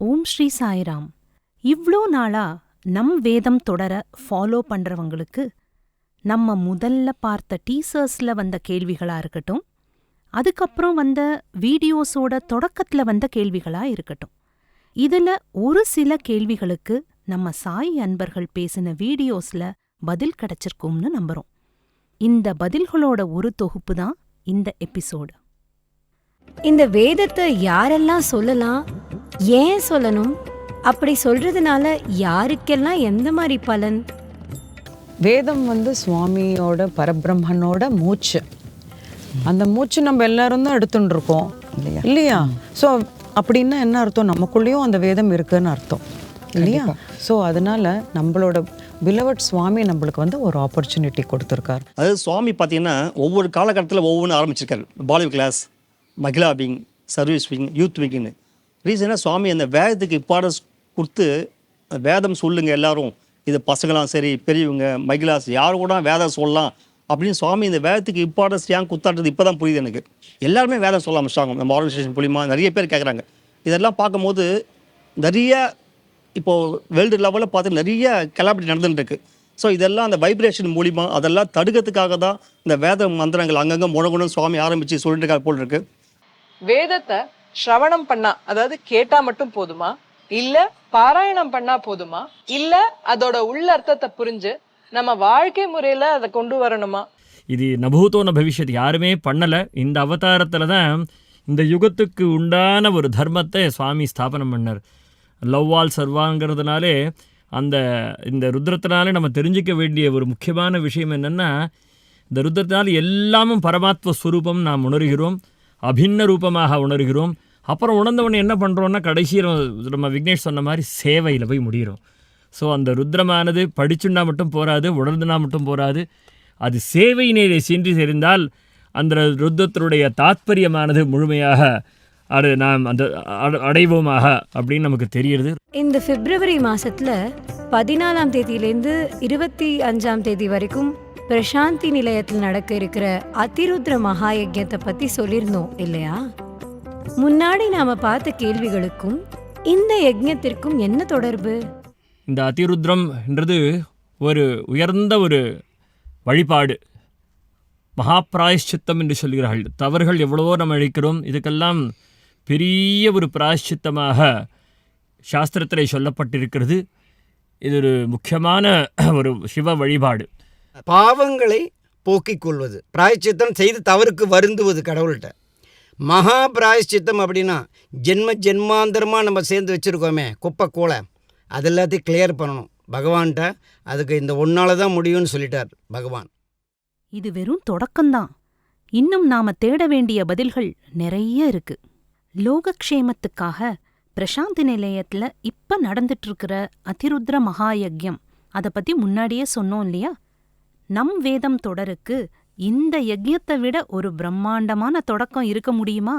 ஓம் ஸ்ரீ சாய்ராம். இவ்ளோ நாளா நம் வேதம் தொடர ஃபாலோ பண்றவங்களுக்கு நம்ம முதல்ல பார்த்த டீசர்ஸ்ல வந்த கேள்விகளா இருக்கட்டும், அதுக்கப்புறம் வந்த வீடியோஸோட தொடக்கத்துல வந்த கேள்விகளா இருக்கட்டும், இதுல ஒரு சில கேள்விகளுக்கு நம்ம சாய் அன்பர்கள் பேசின வீடியோஸ்ல பதில் கிடைச்சிருக்கும்னு நம்புறோம். இந்த பதில்களோட ஒரு தொகுப்பு தான் இந்த எபிசோடு. இந்த வேதத்தை யாரெல்லாம் சொல்லலாம், ஏன் சொல்லணும், அப்படி சொல்றதுனால யாருக்கெல்லாம் எந்த மாதிரி பலன்? வேதம் சுவாமியோட பரபிரம்மனோட மூச்சு. அந்த மூச்சு நம்ம எல்லாரும் தான் எடுத்துட்டு இருக்கோம் இல்லையா? ஸோ அப்படின்னா என்ன அர்த்தம்? நமக்குள்ளேயும் அந்த வேதம் இருக்குன்னு அர்த்தம் இல்லையா? ஸோ அதனால நம்மளோட பிலவட் சுவாமி நம்மளுக்கு ஒரு ஆப்பர்ச்சுனிட்டி கொடுத்துருக்காரு. அதாவது சுவாமி பார்த்தீங்கன்னா ஒவ்வொரு காலகட்டத்தில் ஒவ்வொன்று ஆரம்பிச்சிருக்காரு. பாலிவுட் கிளாஸ், மகிழா விங், சர்வீஸ் விங், யூத் விங்னு. ரீசனாக சுவாமி அந்த வேதத்துக்கு இம்பார்ட்டன்ஸ் கொடுத்து, வேதம் சொல்லுங்கள் எல்லாரும், இது பசங்களாம் சரி, பெரியவங்க, மகிழாஸ் யாரும் கூட வேதம் சொல்லலாம் அப்படின்னு சுவாமி இந்த வேதத்துக்கு இம்பார்ட்டன்ஸ் ஏன் குத்தாட்டுறது இப்போ தான் புரியுது எனக்கு. எல்லாருமே வேதம் சொல்ல ஆரம்பிச்சிட்டாங்க. நம்ம ஆர்கனைசேஷன் மூலிமா நிறைய பேர் கேட்குறாங்க. இதெல்லாம் பார்க்கும்போது நிறைய இப்போது வேர்ல்டு லெவலில் பார்த்து நிறைய கலாபரேட் நடந்துகிட்டு இருக்கு. ஸோ இதெல்லாம் அந்த வைப்ரேஷன் மூலிமா அதெல்லாம் தடுக்கிறதுக்காக தான் இந்த வேத மந்திரங்கள் அங்கங்கே முழங்கணும் சுவாமி ஆரம்பித்து சொல்லிட்டு இருக்காரு போல் இருக்கு. வேதத்தை ஸ்ரவணம் பண்ணா, அதாவது கேட்டா மட்டும் போதுமா, இல்ல பாராயணம் பண்ணா போதுமா, இல்ல அதோட உள்ள அர்த்தத்தை புரிஞ்சு நம்ம வாழ்க்கை முறையில அதை கொண்டு வரணுமா? இது நபூதோன பவிஷ்யத் யாருமே பண்ணலை. இந்த அவதாரத்தில் தான் இந்த யுகத்துக்கு உண்டான ஒரு தர்மத்தை சுவாமி ஸ்தாபனம் பண்ணார். லவ்வால் சர்வாங்கிறதுனாலே இந்த ருத்ரத்தினாலே நம்ம தெரிஞ்சிக்க வேண்டிய ஒரு முக்கியமான விஷயம் என்னென்னா, இந்த ருத்ரத்தினால் எல்லாமும் பரமாத்ம ஸ்வரூபம் நாம் உணர்கிறோம், அபின்ன ரூபமாக உணர்கிறோம். அப்புறம் உணர்ந்தவொடனே என்ன பண்ணுறோன்னா, கடைசியில் நம்ம விக்னேஷ் சொன்ன மாதிரி சேவையில் போய் முடிகிறோம். ஸோ அந்த ருத்ரமானது படிச்சுன்னா மட்டும் போராது, உணர்ந்துனா மட்டும் போராது, அது சேவையினை சென்று தெரிந்தால் அந்த ருத்ரத்தினுடைய தாத்பரியமானது முழுமையாக நாம் அந்த அடைவோமாக அப்படின்னு நமக்கு தெரியுது. இந்த பிப்ரவரி மாசத்துல 14ஆம் தேதியிலேருந்து 25ஆம் தேதி வரைக்கும் பிரசாந்தி நிலையத்தில் நடக்க இருக்கிற அதிருத்ர மகாயஜ்யத்தை பத்தி சொல்லியிருந்தோம் இல்லையா? முன்னாடி நாம பார்த்த கேள்விகளுக்கும் இந்த யஜ்ஞத்திற்கும் என்ன தொடர்பு? இந்த அதிருத்ரம்ன்றது ஒரு உயர்ந்த ஒரு வழிபாடு, மகாபிராயஷ்சித்தம் என்று சொல்கிறார்கள். தவறுகள் எவ்வளவோ நம்ம அழிக்கிறோம், இதுக்கெல்லாம் பெரிய ஒரு பிராயஷ்சித்தமாக சாஸ்திரத்திலே சொல்லப்பட்டிருக்கிறது. இது ஒரு முக்கியமான ஒரு சிவ வழிபாடு. பாவங்களை போக்கிக் கொள்வது, பிராயச்சித்தம் செய்து தவறுக்கு வருந்துவது கடவுள்கிட்ட. மகா பிராயச்சித்தம் அப்படின்னா ஜென்மாந்தரமாக நம்ம சேர்ந்து வச்சுருக்கோமே குப்பை கோலை, அது எல்லாத்தையும் கிளியர் பண்ணணும் பகவான்கிட்ட. அதுக்கு இந்த ஒன்னால தான் முடியும்னு சொல்லிட்டார் பகவான். இது வெறும் தொடக்கம்தான். இன்னும் நாம தேட வேண்டிய பதில்கள் நிறைய இருக்கு. லோகக்ஷேமத்துக்காக பிரசாந்தி நிலையத்துல இப்ப நடந்துட்டு இருக்கிற அதிருத்ர மகாயஜ்யம், அதை பத்தி முன்னாடியே சொன்னோம் இல்லையா? நம் வேதம் தொடருக்கு இந்த யஜ்யத்தை விட ஒரு பிரம்மாண்டமான தொடக்கம் இருக்க முடியுமா?